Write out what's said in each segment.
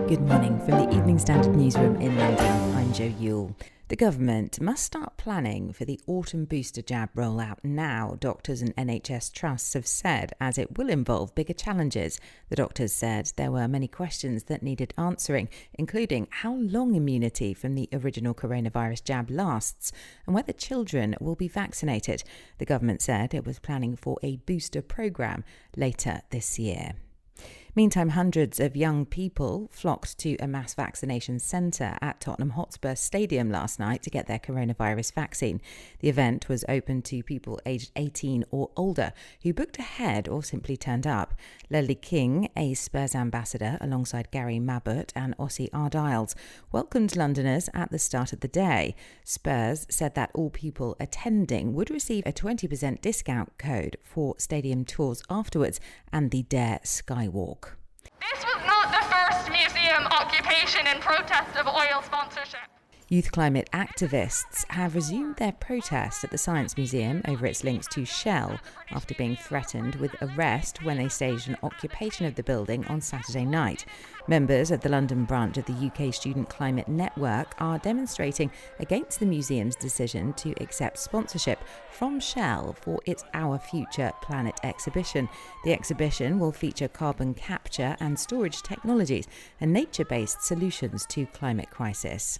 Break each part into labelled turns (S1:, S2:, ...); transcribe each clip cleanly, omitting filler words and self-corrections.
S1: Good morning from the Evening Standard newsroom in London. I'm Jo Yule. The government must start planning for the autumn booster jab rollout now, doctors and NHS trusts have said, as it will involve bigger challenges. The doctors said there were many questions that needed answering, including how long immunity from the original coronavirus jab lasts and whether children will be vaccinated. The government said it was planning for a booster programme later this year. Meantime, hundreds of young people flocked to a mass vaccination centre at Tottenham Hotspur Stadium last night to get their coronavirus vaccine. The event was open to people aged 18 or older who booked ahead or simply turned up. Ledley King, a Spurs ambassador alongside Mabbutt and Ossie Ardiles, welcomed Londoners at the start of the day. Spurs said that all people attending would receive a 20% discount code for stadium tours afterwards and the Dare Skywalk.
S2: This was not the first museum occupation in protest of oil sponsorship.
S1: Youth climate activists have resumed their protest at the Science Museum over its links to Shell after being threatened with arrest when they staged an occupation of the building on Saturday night. Members of the London branch of the UK Student Climate Network are demonstrating against the museum's decision to accept sponsorship from Shell for its Our Future Planet exhibition. The exhibition will feature carbon capture and storage technologies and nature-based solutions to climate crisis.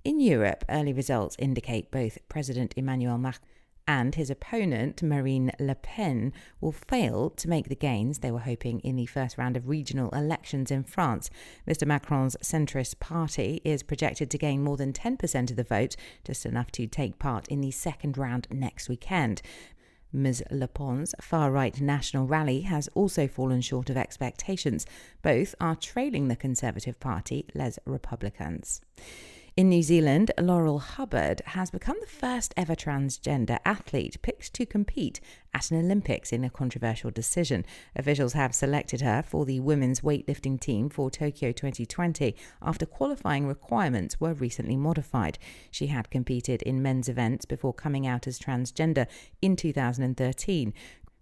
S1: In Europe, early results indicate both President Emmanuel Macron and his opponent Marine Le Pen will fail to make the gains they were hoping in the first round of regional elections in France. Mr. Macron's centrist party is projected to gain more than 10% of the vote, just enough to take part in the second round next weekend. Ms. Le Pen's far-right national rally has also fallen short of expectations. Both are trailing the Conservative Party, Les Republicans. In New Zealand, Laurel Hubbard has become the first ever transgender athlete picked to compete at an Olympics in a controversial decision. Officials have selected her for the women's weightlifting team for Tokyo 2020 after qualifying requirements were recently modified. She had competed in men's events before coming out as transgender in 2013.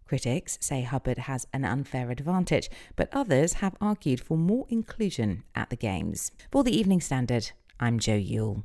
S1: Critics say Hubbard has an unfair advantage, but others have argued for more inclusion at the Games. For the Evening Standard, I'm Jo Yule.